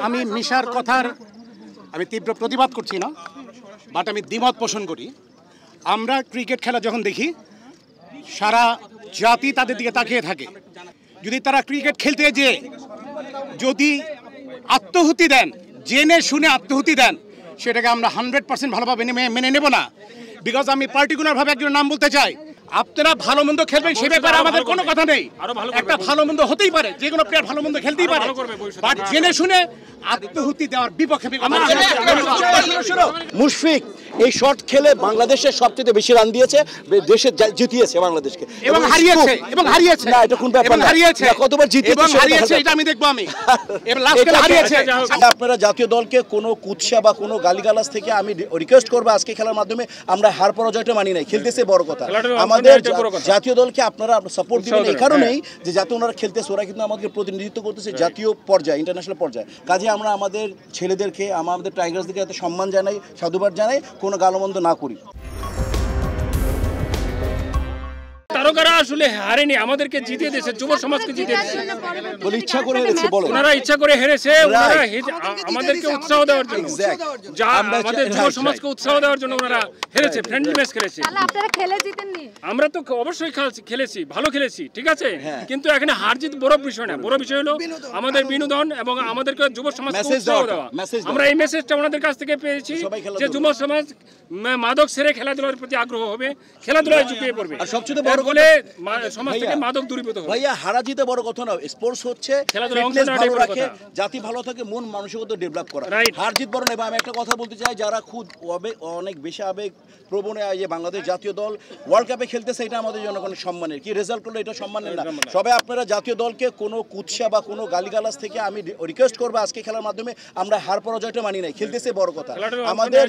আমি মিশার কথার আমি তীব্র প্রতিবাদ করছি না, বাট আমি দ্বিমত পোষণ করি। আমরা ক্রিকেট খেলা যখন দেখি সারা জাতি তাদের দিকে তাকিয়ে থাকে। যদি তারা ক্রিকেট খেলতে যেয়ে যদি আত্মহুতি দেন, জেনে শুনে আত্মহুতি দেন, সেটাকে আমরা 100% ভালোভাবে মেনে নেব না। বিকজ আমি পার্টিকুলারভাবে একজনের নাম বলতে চাই। আপনারা ভালো মন্দ খেলবেন সে ব্যাপারে আমাদের কোনো কথা নেই। একটা ভালো মন্দ হতেই পারে, যে কোনো প্লেয়ার ভালো মন্দ খেলতেই পারে, বাট জেনে শুনে আত্মহুতি দেওয়ার বিপক্ষে। মুশফিক এই শট খেলে বাংলাদেশের সবচেয়ে বেশি রান দিয়েছে, দেশে জিতিয়েছে বাংলাদেশকে এবং হারিয়েছে না, এটা কোন ব্যাপার না, হারিয়েছে কতবার জিতিয়েছে এটা আমি দেখবো। আমি এবার লাস্ট খেলা হারিয়েছে। আপনারা জাতীয় দলকে কোনো কুৎসা বা কোনো গালিগালাজ থেকে আমি রিকোয়েস্ট করব, আজকে খেলার মাধ্যমে আমরা হার পরাজয়টা মানি নাই, খেলতেছে বড় কথা। আমাদের জাতীয় দলকে আপনারা সাপোর্ট দিবেন এই কারণেই যে যাতে ওনারা খেলতেছে, ওরা কিন্তু আমাদের প্রতিনিধিত্ব করতেছে জাতীয় পর্যায়ে, ইন্টারন্যাশনাল পর্যায়ে। কাজে আমরা আমাদের ছেলেদেরকে, আমাদের টাইগার্সদেরকে এত সম্মান জানাই, সাধুবাদ জানাই, কোনো গালমন্দ না করি। তারকারা আসলে হারেনি, আমাদেরকে জিতিয়ে দিয়েছে, যুব সমাজকে জিতিয়ে দিয়েছে। বলে ইচ্ছা করে হেরেছে, বলো ওনারা ইচ্ছা করে হেরেছে, ওনারা আমাদেরকে উৎসাহ দেওয়ার জন্য, যা আমাদের যুব সমাজকে উৎসাহ দেওয়ার জন্য ওনারা হেরেছে, ফ্রেন্ডলি ম্যাচ খেলেছে। আপনারা খেলে জিতেননি? আমরা তো অবশ্যই খেলেছি, ভালো খেলেছি, ঠিক আছে, কিন্তু এখানে হার জিত বড় বিষয় না। বড় বিষয় হলো আমাদের বিনোদন এবং আমাদেরকে যুব সমাজকে উৎসাহ দেওয়া। আমরা এই মেসেজটা ওনাদের কাছ থেকে পেয়েছি যে যুব সমাজ মাদক ছেড়ে খেলাধুলার প্রতি আগ্রহ হবে, খেলাধুলায় ঝুঁকিয়ে পড়বে। আর সবচেয়ে বড় বলে সমাজ থেকে মাদক দূরীভূত হবে। ভাইয়া হারা জিতে বড় কথা না, স্পোর্টস হচ্ছে ফিটনেস ভালো রাখে, জাতি ভালো থাকে, মন মানসিকতা ডেভেলপ করা। হার জিত বড় না। আমি একটা কথা বলতে চাই, যারা খুব অনেক বেশি আবেগ প্রবণ, যে বাংলাদেশ জাতীয় দল ওয়ার্ল্ড কাপে খেলতেছে, এটা আমাদের জন্য কোনো সম্মানের, কি রেজাল্ট করলে এটা সম্মানের না। সবাই আপনারা জাতীয় দলকে কোনো কুৎসা বা কোনো গালিগালাজ থেকে আমি রিকোয়েস্ট করবো, আজকে খেলার মাধ্যমে আমরা হার পরাজয়টা মানি নাই, খেলতেছে বড় কথা। আমাদের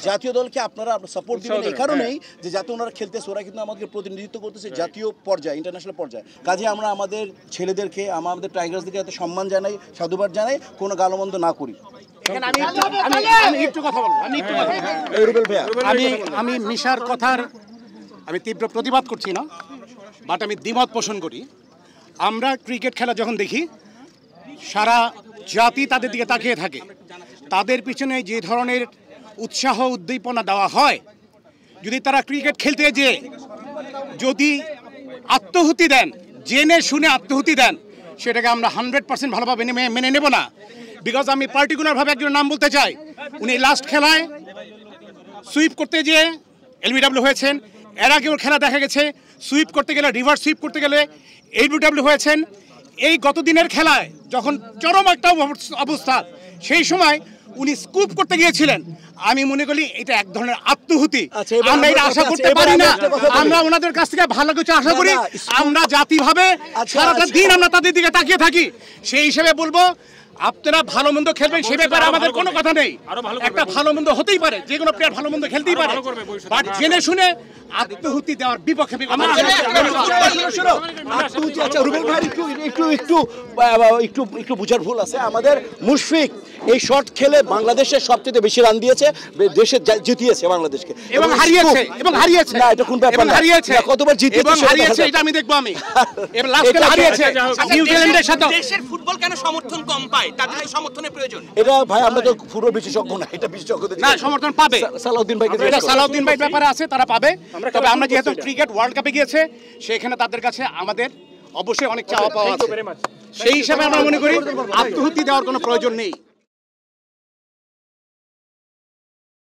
জাতীয় দলকে আপনারা সাপোর্ট দিবেন এই কারণেই যে যাতে ওনারা খেলতেছে, ওরা কিন্তু আমাদের প্রতিনিধিত্ব করতেছে জাতীয় পর্যায়ে, ইন্টারন্যাশনাল পর্যায়ে। কাজে আমরা আমাদের ছেলেদেরকে, আমাদের টাইগার্সদেরকে এত সম্মান জানাই, সাধুবাদ জানাই, কোনো গালমন্দ না করি। আমি মিশার কথার আমি তীব্র প্রতিবাদ করছি না, বাট আমি দ্বিমত পোষণ করি। আমরা ক্রিকেট খেলা যখন দেখি সারা জাতি তাদের দিকে তাকিয়ে থাকে। তাদের পিছনে যে ধরনের উৎসাহ উদ্দীপনা দেওয়া হয়, যদি তারা ক্রিকেট খেলতে যেয়ে যদি আত্মহুতি দেন, জেনে শুনে আত্মহুতি দেন, সেটাকে আমরা 100% ভালোভাবে মেনে নেব না। বিকজ আমি পার্টিকুলারভাবে একজনের নাম বলতে চাই। উনি লাস্ট খেলায় সুইপ করতে যেয়ে এলবিডব্লিউ হয়েছেন। এর আগেও খেলা দেখা গেছে সুইপ করতে গেলে, রিভার্স সুইপ করতে গেলে এলবিডব্লিউ হয়েছেন। এই গত দিনের খেলায় যখন চরম একটা অবস্থা, সেই সময় উনি স্কুপ করতে গিয়েছিলেন। আমি মনে করি এটা এক ধরনের আত্মহুতি। আমরা এটা আশা করতে পারি না। আমরা ওনাদের কাছ থেকে ভালো কিছু আশা করি। আমরা জাতিভাবে সারাটা দিন আমরা তাদের দিকে তাকিয়ে থাকি। সেই হিসেবে বলবো, আপনারা ভালো মন্দ খেলবেন সে ব্যাপারে আমাদের কোনো কথা নেই। একটা ভালো মন্দ হতেই পারে, যে কোনো প্লেয়ার ভালো মন্দ খেলতেই পারে, বাট জেনে শুনে আত্মহুতি দেওয়ার বিপক্ষে। একটু বুঝার ভুল আছে আমাদের। মুশফিক এই শট খেলে বাংলাদেশের সবচেয়ে বেশি রান দিয়েছে, দেশে জিতিয়েছে বাংলাদেশকে এবং হারিয়েছে না, এটা কোন ব্যাপার না, কতবার জিতিয়েছে এটা আমি দেখবো। আমি এবার লাস্ট খেলা হারিয়েছে নিউজিল্যান্ডের সাথে। দেশের ফুটবল কেন সমর্থন কম পায়? তাদের সমর্থনের প্রয়োজন। এটা ভাই আমরা তো ফুটবল বিশেষজ্ঞ না, এটা বিশেষজ্ঞদের না, সমর্থন পাবে। সালাউদ্দিন ভাই ব্যাপারে আছে, তারা পাবে। তবে আমরা যেহেতু ক্রিকেট ওয়ার্ল্ড কাপে গিয়েছে, সেখানে তাদের কাছে আমাদের অবশ্যই অনেক চাওয়া পাওয়া আছে। সেই হিসাবে আমরা মনে করি আত্মহুতি দেওয়ার কোনো প্রয়োজন নেই।